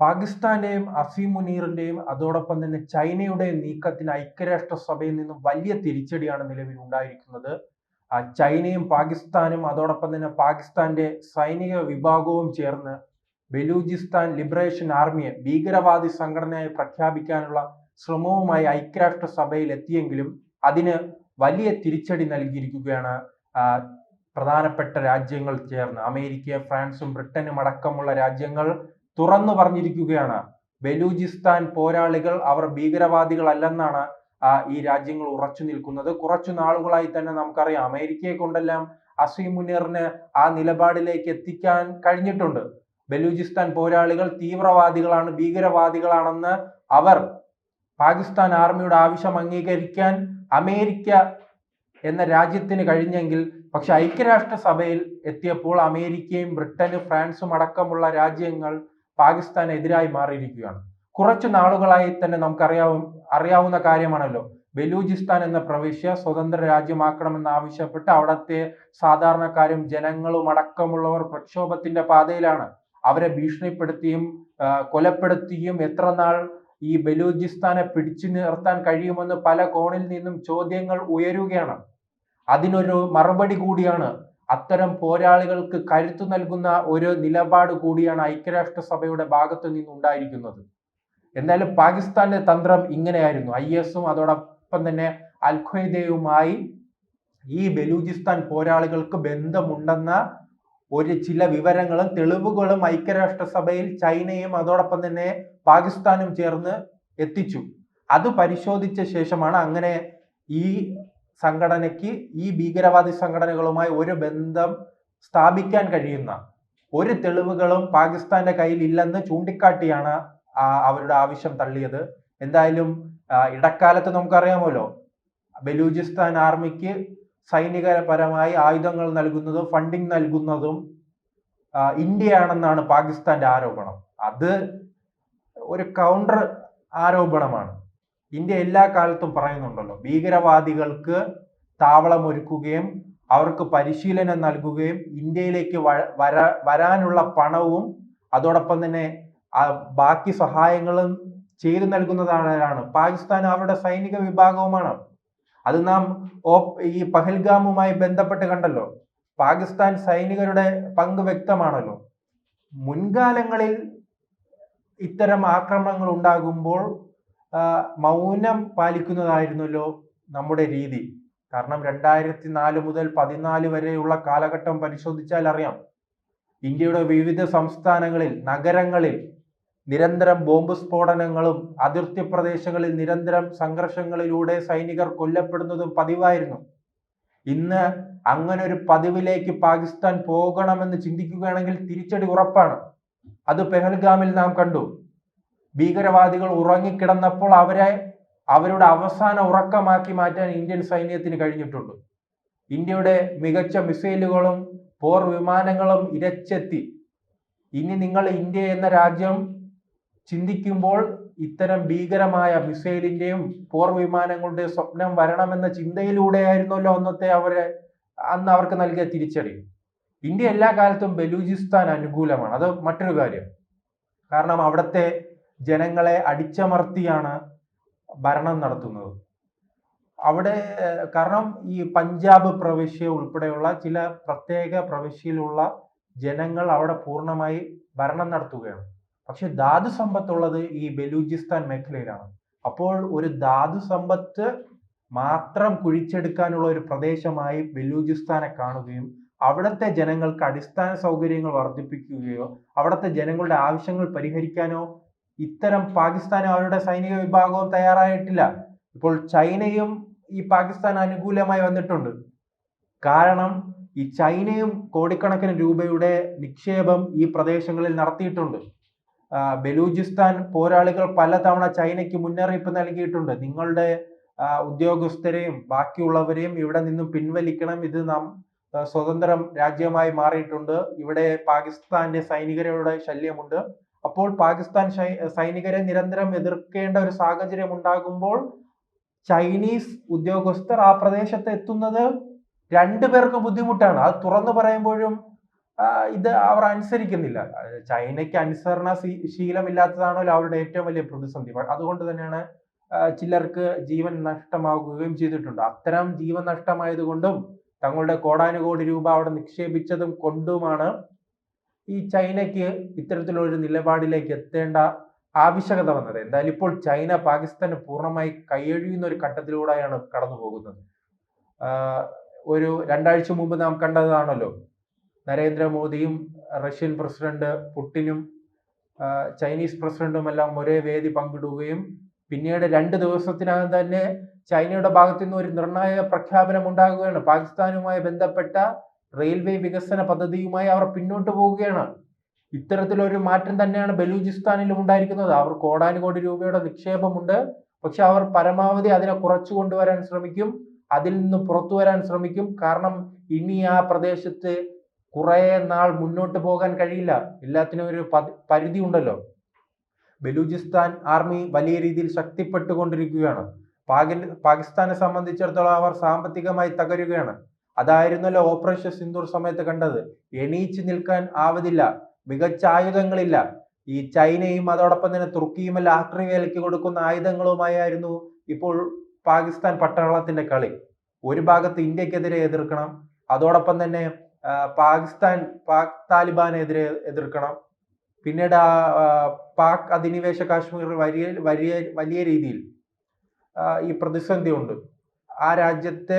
പാകിസ്ഥാന്റെയും അസീം മുനീറിന്റെയും അതോടൊപ്പം തന്നെ ചൈനയുടെയും നീക്കത്തിന് ഐക്യരാഷ്ട്രസഭയിൽ നിന്നും വലിയ തിരിച്ചടിയാണ് നിലവിൽ ഉണ്ടായിരിക്കുന്നത്. ചൈനയും പാകിസ്ഥാനും അതോടൊപ്പം തന്നെ പാകിസ്ഥാന്റെ സൈനിക വിഭാഗവും ചേർന്ന് ബലൂചിസ്ഥാൻ ലിബറേഷൻ ആർമിയെ ഭീകരവാദി സംഘടനയായി പ്രഖ്യാപിക്കാനുള്ള ശ്രമവുമായി ഐക്യരാഷ്ട്രസഭയിൽ എത്തിയെങ്കിലും അതിന് വലിയ തിരിച്ചടി നൽകിയിരിക്കുകയാണ് പ്രധാനപ്പെട്ട രാജ്യങ്ങൾ ചേർന്ന്. അമേരിക്ക, ഫ്രാൻസും ബ്രിട്ടനും അടക്കമുള്ള രാജ്യങ്ങൾ തുറന്നു പറഞ്ഞിരിക്കുകയാണ് ബലൂചിസ്ഥാൻ പോരാളികൾ അവർ ഭീകരവാദികളല്ലെന്നാണ് ഈ രാജ്യങ്ങൾ ഉറച്ചു നിൽക്കുന്നത്. കുറച്ചു നാളുകളായി തന്നെ നമുക്കറിയാം അമേരിക്കയെ കൊണ്ടെല്ലാം അസീം മുനീറിനെ ആ നിലപാടിലേക്ക് എത്തിക്കാൻ കഴിഞ്ഞിട്ടുണ്ട്. ബലൂചിസ്ഥാൻ പോരാളികൾ തീവ്രവാദികളാണ്, ഭീകരവാദികളാണെന്ന് അവർ പാകിസ്ഥാൻ ആർമിയുടെ ആവശ്യം അംഗീകരിക്കാൻ അമേരിക്ക എന്ന രാജ്യത്തിന് കഴിഞ്ഞെങ്കിൽ, പക്ഷെ ഐക്യരാഷ്ട്രസഭയിൽ എത്തിയപ്പോൾ അമേരിക്കയും ബ്രിട്ടനും ഫ്രാൻസും അടക്കമുള്ള രാജ്യങ്ങൾ പാകിസ്ഥാനെതിരായി മാറിയിരിക്കുകയാണ്. കുറച്ചു നാളുകളായി തന്നെ അറിയാവുന്ന കാര്യമാണല്ലോ, ബലൂചിസ്ഥാൻ എന്ന പ്രവിശ്യ സ്വതന്ത്ര രാജ്യമാക്കണമെന്ന് ആവശ്യപ്പെട്ട് അവിടത്തെ സാധാരണക്കാരും ജനങ്ങളും അടക്കമുള്ളവർ പ്രക്ഷോഭത്തിന്റെ പാതയിലാണ്. അവരെ ഭീഷണിപ്പെടുത്തിയും കൊലപ്പെടുത്തിയും എത്ര നാൾ ഈ ബലൂചിസ്ഥാനെ പിടിച്ചു നിർത്താൻ കഴിയുമെന്ന് പല കോണിൽ നിന്നും ചോദ്യങ്ങൾ ഉയരുകയാണ്. അതിനൊരു മറുപടി കൂടിയാണ്, അത്തരം പോരാളികൾക്ക് കരുത്തു നൽകുന്ന ഒരു നിലപാട് കൂടിയാണ് ഐക്യരാഷ്ട്രസഭയുടെ ഭാഗത്തു നിന്നുണ്ടായിരിക്കുന്നത്. എന്തായാലും പാകിസ്ഥാന്റെ തന്ത്രം ഇങ്ങനെയായിരുന്നു. IS-ഉം അതോടൊപ്പം തന്നെ അൽ ഖ്വയ്ദയുമായി ഈ ബലൂചിസ്ഥാൻ പോരാളികൾക്ക് ബന്ധമുണ്ടെന്ന ചില വിവരങ്ങളും തെളിവുകളും ഐക്യരാഷ്ട്രസഭയിൽ ചൈനയും അതോടൊപ്പം തന്നെ പാകിസ്ഥാനും ചേർന്ന് എത്തിച്ചു. അത് പരിശോധിച്ച ശേഷമാണ് അങ്ങനെ ഈ സംഘടനയ്ക്ക് ഈ ഭീകരവാദി സംഘടനകളുമായി ഒരു ബന്ധം സ്ഥാപിക്കാൻ കഴിയുന്ന ഒരു തെളിവുകളും പാകിസ്ഥാന്റെ കയ്യിൽ ഇല്ലെന്ന് ചൂണ്ടിക്കാട്ടിയാണ് അവരുടെ ആവശ്യം തള്ളിയത്. എന്തായാലും ഇടക്കാലത്ത് നമുക്കറിയാമല്ലോ, ബലൂചിസ്ഥാൻ ആർമിക്ക് സൈനികപരമായി ആയുധങ്ങൾ നൽകുന്നതും ഫണ്ടിങ് നൽകുന്നതും ഇന്ത്യയാണെന്നാണ് പാകിസ്ഥാന്റെ ആരോപണം. അത് ഒരു കൗണ്ടർ ആരോപണമാണ്. ഇന്ത്യ എല്ലാ കാലത്തും പറയുന്നുണ്ടല്ലോ, ഭീകരവാദികൾക്ക് താവളമൊരുക്കുകയും അവർക്ക് പരിശീലനം നൽകുകയും ഇന്ത്യയിലേക്ക് വരാനുള്ള പണവും അതോടൊപ്പം തന്നെ ബാക്കി സഹായങ്ങളും ചെയ്തു നൽകുന്നതാണ് പാകിസ്ഥാൻ. അവരുടെ സൈനിക വിഭാഗവുമാണ്. അത് നാം ഈ പഹൽഗാമുമായി ബന്ധപ്പെട്ട് കണ്ടല്ലോ. പാകിസ്ഥാൻ സൈനികരുടെ പങ്ക് വ്യക്തമാണല്ലോ. മുൻകാലങ്ങളിൽ ഇത്തരം ആക്രമണങ്ങൾ ഉണ്ടാകുമ്പോൾ മൗനം പാലിക്കുന്നതായിരുന്നല്ലോ നമ്മുടെ രീതി. കാരണം 2004 മുതൽ 2014 വരെയുള്ള കാലഘട്ടം പരിശോധിച്ചാൽ അറിയാം, ഇന്ത്യയുടെ വിവിധ സംസ്ഥാനങ്ങളിൽ, നഗരങ്ങളിൽ നിരന്തരം ബോംബ് സ്ഫോടനങ്ങളും അതിർത്തി പ്രദേശങ്ങളിൽ നിരന്തരം സംഘർഷങ്ങളിലൂടെ സൈനികർ കൊല്ലപ്പെടുന്നതും പതിവായിരുന്നു. ഇന്ന് അങ്ങനെ ഒരു പതിവിലേക്ക് പാകിസ്ഥാൻ പോകണമെന്ന് ചിന്തിക്കുകയാണെങ്കിൽ തിരിച്ചടി ഉറപ്പാണ്. അത് പെഹൽഗാമിൽ നാം കണ്ടു. ഭീകരവാദികൾ ഉറങ്ങിക്കിടന്നപ്പോൾ അവരുടെ അവസാന ഉറക്കമാക്കി മാറ്റാൻ ഇന്ത്യൻ സൈന്യത്തിന് കഴിഞ്ഞിട്ടുണ്ട്. ഇന്ത്യയുടെ മികച്ച മിസൈലുകളും പോർ വിമാനങ്ങളും ഇരച്ചെത്തി. ഇനി നിങ്ങൾ ഇന്ത്യ എന്ന രാജ്യം ചിന്തിക്കുമ്പോൾ ഇത്തരം ഭീകരമായ മിസൈലിന്റെയും പോർ വിമാനങ്ങളുടെയും സ്വപ്നം വരണമെന്ന ചിന്തയിലൂടെയായിരുന്നല്ലോ അന്ന് അവർക്ക് നൽകിയ തിരിച്ചടി. ഇന്ത്യ എല്ലാ കാലത്തും ബലൂചിസ്ഥാൻ അനുകൂലമാണ്. അത് മറ്റൊരു കാര്യം. കാരണം അവിടുത്തെ ജനങ്ങളെ അടിച്ചമർത്തിയാണ് ഭരണം നടത്തുന്നത്. അവിടെ കാരണം ഈ പഞ്ചാബ് പ്രവിശ്യ ഉൾപ്പെടെയുള്ള ചില പ്രത്യേക പ്രവിശ്യയിലുള്ള ജനങ്ങൾ അവിടെ പൂർണ്ണമായി ഭരണം നടത്തുകയാണ്. പക്ഷെ ധാതു സമ്പത്തുള്ളത് ഈ ബലൂചിസ്ഥാൻ മേഖലയിലാണ്. അപ്പോൾ ഒരു ധാതു സമ്പത്ത് മാത്രം കുഴിച്ചെടുക്കാനുള്ള ഒരു പ്രദേശമായി ബലൂചിസ്ഥാനെ കാണുകയും അവിടുത്തെ ജനങ്ങൾക്ക് അടിസ്ഥാന സൗകര്യങ്ങൾ വർദ്ധിപ്പിക്കുകയോ അവിടുത്തെ ജനങ്ങളുടെ ആവശ്യങ്ങൾ പരിഹരിക്കാനോ ഇത്തരം പാകിസ്ഥാനും അവരുടെ സൈനിക വിഭാഗവും തയ്യാറായിട്ടില്ല. ഇപ്പോൾ ചൈനയും ഈ പാകിസ്ഥാൻ അനുകൂലമായി വന്നിട്ടുണ്ട്. കാരണം ഈ ചൈനയും കോടിക്കണക്കിന് രൂപയുടെ നിക്ഷേപം ഈ പ്രദേശങ്ങളിൽ നടത്തിയിട്ടുണ്ട്. ബലൂചിസ്ഥാൻ പോരാളികൾ പലതവണ ചൈനയ്ക്ക് മുന്നറിയിപ്പ് നൽകിയിട്ടുണ്ട്, നിങ്ങളുടെ ഉദ്യോഗസ്ഥരെയും ബാക്കിയുള്ളവരെയും ഇവിടെ നിന്നും പിൻവലിക്കണം, ഇത് നാം സ്വതന്ത്രം രാജ്യമായി മാറിയിട്ടുണ്ട്, ഇവിടെ പാകിസ്ഥാന്റെ സൈനികരുടെ ശല്യമുണ്ട്. അപ്പോൾ പാകിസ്ഥാൻ സൈനികരെ നിരന്തരം എതിർക്കേണ്ട ഒരു സാഹചര്യം ഉണ്ടാകുമ്പോൾ ചൈനീസ് ഉദ്യോഗസ്ഥർ ആ പ്രദേശത്ത് എത്തുന്നത് രണ്ടുപേർക്ക് ബുദ്ധിമുട്ടാണ്. അത് തുറന്നു പറയുമ്പോഴും ഇത് അവർ അനുസരിക്കുന്നില്ല. ചൈനയ്ക്ക് അനുസരണ ശീലമില്ലാത്തതാണല്ലോ അവരുടെ ഏറ്റവും വലിയ പ്രതിസന്ധി. അതുകൊണ്ട് തന്നെയാണ് ചിലർക്ക് ജീവൻ നഷ്ടമാകുകയും ചെയ്തിട്ടുണ്ട്. അത്തരം ജീവൻ നഷ്ടമായതുകൊണ്ടും തങ്ങളുടെ കോടാനുകോടി രൂപ അവിടെ നിക്ഷേപിച്ചതും കൊണ്ടുമാണ് ഈ ചൈനയ്ക്ക് ഇത്തരത്തിലൊരു നിലപാടിലേക്ക് എത്തേണ്ട ആവശ്യകത വന്നത്. എന്തായാലും ഇപ്പോൾ ചൈന പാകിസ്ഥാന് പൂർണ്ണമായി കൈയൊഴിയുന്ന ഒരു ഘട്ടത്തിലൂടെയാണ് കടന്നു പോകുന്നത്. ഒരു 2 ആഴ്ച മുമ്പ് നാം കണ്ടതാണല്ലോ, നരേന്ദ്രമോദിയും റഷ്യൻ പ്രസിഡന്റ് പുടിനും ചൈനീസ് പ്രസിഡന്റും എല്ലാം ഒരേ വേദി പങ്കിടുകയും പിന്നീട് 2 ദിവസത്തിനകം തന്നെ ചൈനയുടെ ഭാഗത്തു നിന്ന് ഒരു നിർണായക പ്രഖ്യാപനം ഉണ്ടാകുകയാണ്. പാകിസ്ഥാനുമായി ബന്ധപ്പെട്ട റെയിൽവേ വികസന പദ്ധതിയുമായി അവർ പിന്നോട്ട് പോവുകയാണ്. ഇത്തരത്തിലൊരു മാറ്റം തന്നെയാണ് ബലൂചിസ്ഥാനിലും ഉണ്ടായിരിക്കുന്നത്. അവർ കോടാനുകോടി രൂപയുടെ നിക്ഷേപമുണ്ട്, പക്ഷെ അവർ പരമാവധി അതിനെ കുറച്ചു കൊണ്ടുവരാൻ ശ്രമിക്കും, അതിൽ നിന്ന് പുറത്തു വരാൻ ശ്രമിക്കും. കാരണം ഇനി ആ പ്രദേശത്ത് കുറെ നാൾ മുന്നോട്ട് പോകാൻ കഴിയില്ല. എല്ലാത്തിനും ഒരു പരിധി ഉണ്ടല്ലോ. ബലൂചിസ്ഥാൻ ആർമി വലിയ രീതിയിൽ ശക്തിപ്പെട്ടുകൊണ്ടിരിക്കുകയാണ്. പാകിസ്ഥാനെ സംബന്ധിച്ചിടത്തോളം അവർ സാമ്പത്തികമായി തകരുകയാണ്. അതായിരുന്നല്ലോ ഓപ്പറേഷൻ സിന്ദൂർ സമയത്ത് കണ്ടത്. എണീച്ചു നിൽക്കാൻ ആവതില്ല, മികച്ച ആയുധങ്ങളില്ല. ഈ ചൈനയും അതോടൊപ്പം തന്നെ തുർക്കിയുമെല്ലാം ആക്രമിക്ക് കൊടുക്കുന്ന ആയുധങ്ങളുമായിരുന്നു ഇപ്പോൾ പാകിസ്ഥാൻ പട്ടാളത്തിന്റെ കളി. ഒരു ഭാഗത്ത് ഇന്ത്യക്കെതിരെ എതിർക്കണം, അതോടൊപ്പം തന്നെ പാക് താലിബാനെതിരെ എതിർക്കണം. പിന്നീട് പാക് അധിനിവേശ കാശ്മീർ വലിയ രീതിയിൽ ഈ പ്രതിസന്ധി ഉണ്ട്. ആ രാജ്യത്തെ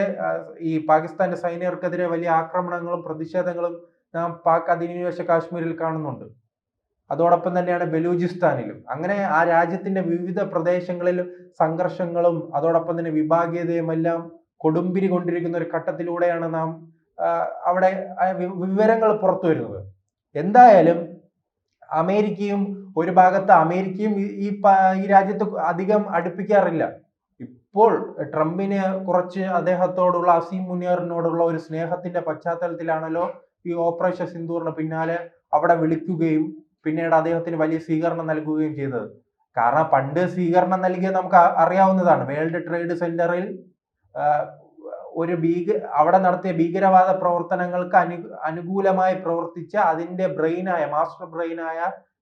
ഈ പാകിസ്ഥാന്റെ സൈനികർക്കെതിരെ വലിയ ആക്രമണങ്ങളും പ്രതിഷേധങ്ങളും നാം പാക് അധിനിവേശ കാശ്മീരിൽ കാണുന്നുണ്ട്. അതോടൊപ്പം തന്നെയാണ് ബലൂചിസ്ഥാനിലും. അങ്ങനെ ആ രാജ്യത്തിന്റെ വിവിധ പ്രദേശങ്ങളിലും സംഘർഷങ്ങളും അതോടൊപ്പം തന്നെ വിഭാഗീയതയും എല്ലാം കൊടുമ്പിരി കൊണ്ടിരിക്കുന്ന ഒരു ഘട്ടത്തിലൂടെയാണ് നാം അവിടെ വിവരങ്ങൾ പുറത്തു വരുന്നത്. എന്തായാലും അമേരിക്കയും ഒരു ഭാഗത്ത് അമേരിക്കയും ഈ രാജ്യത്ത് അധികം അടുപ്പിക്കാറില്ല. ഇപ്പോൾ ട്രംപിന് കുറച്ച് അദ്ദേഹത്തോടുള്ള അസീം മുനീറിനോടുള്ള ഒരു സ്നേഹത്തിന്റെ പശ്ചാത്തലത്തിലാണല്ലോ ഈ ഓപ്പറേഷൻ സിന്ദൂറിന് പിന്നാലെ അവിടെ വിളിക്കുകയും പിന്നീട് അദ്ദേഹത്തിന് വലിയ സ്വീകരണം നൽകുകയും ചെയ്തത്. കാരണം പണ്ട് സ്വീകരണം നൽകിയത് നമുക്ക് അറിയാവുന്നതാണ്. വേൾഡ് ട്രേഡ് സെന്ററിൽ അവിടെ നടത്തിയ ഭീകരവാദ പ്രവർത്തനങ്ങൾക്ക് അനുകൂലമായി പ്രവർത്തിച്ച അതിന്റെ മാസ്റ്റർ ബ്രെയിനായ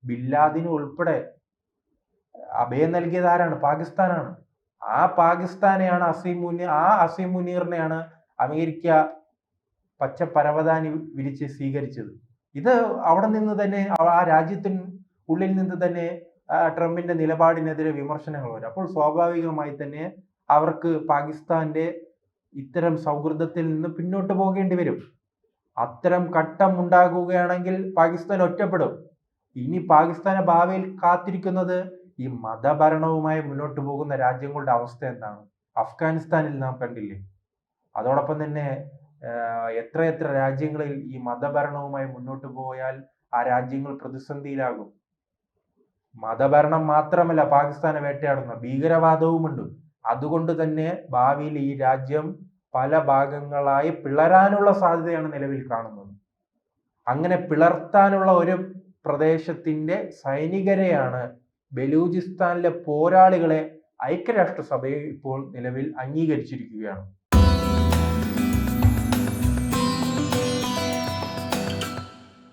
ബില്ലാദിന് ഉൾപ്പെടെ അഭയം നൽകിയത് ആരാണ്? പാകിസ്ഥാനാണ്. ആ പാകിസ്ഥാനെയാണ് അസീം മുനീറിനെയാണ് അമേരിക്ക പച്ച പരവതാനി വിരിച്ച് സ്വീകരിച്ചത്. ഇത് അവിടെ നിന്ന് തന്നെ ആ രാജ്യത്തിന് ഉള്ളിൽ നിന്ന് തന്നെ ട്രംപിന്റെ നിലപാടിനെതിരെ വിമർശനങ്ങൾ വരും. അപ്പോൾ സ്വാഭാവികമായി തന്നെ അവർക്ക് പാകിസ്ഥാന്റെ ഇത്തരം സൗഹൃദത്തിൽ നിന്ന് പിന്നോട്ട് പോകേണ്ടി വരും. അത്തരം ഘട്ടം ഉണ്ടാകുകയാണെങ്കിൽ പാകിസ്ഥാൻ ഒറ്റപ്പെടും. ഇനി പാകിസ്ഥാനെ ഭാവിയിൽ കാത്തിരിക്കുന്നത് ഈ മതഭരണവുമായി മുന്നോട്ട് പോകുന്ന രാജ്യങ്ങളുടെ അവസ്ഥ എന്താണ്? അഫ്ഗാനിസ്ഥാനിൽ നാം കണ്ടില്ലേ? അതോടൊപ്പം തന്നെ എത്രയെത്ര രാജ്യങ്ങളിൽ ഈ മതഭരണവുമായി മുന്നോട്ട് പോയാൽ ആ രാജ്യങ്ങൾ പ്രതിസന്ധിയിലാകും. മതഭരണം മാത്രമല്ല പാകിസ്ഥാനെ വേട്ടയാടുന്ന ഭീകരവാദവുമുണ്ട്. അതുകൊണ്ട് തന്നെ ഭാവിയിൽ ഈ രാജ്യം പല ഭാഗങ്ങളായി പിളരാനുള്ള സാധ്യതയാണ് നിലവിൽ കാണുന്നത്. അങ്ങനെ പിളർത്താനുള്ള ഒരു പ്രദേശത്തിന്റെ സൈനികരെയാണ് ബലൂചിസ്ഥാനിലെ പോരാളികളെ ഐക്യരാഷ്ട്രസഭയെ ഇപ്പോൾ നിലവിൽ അംഗീകരിച്ചിരിക്കുകയാണ്.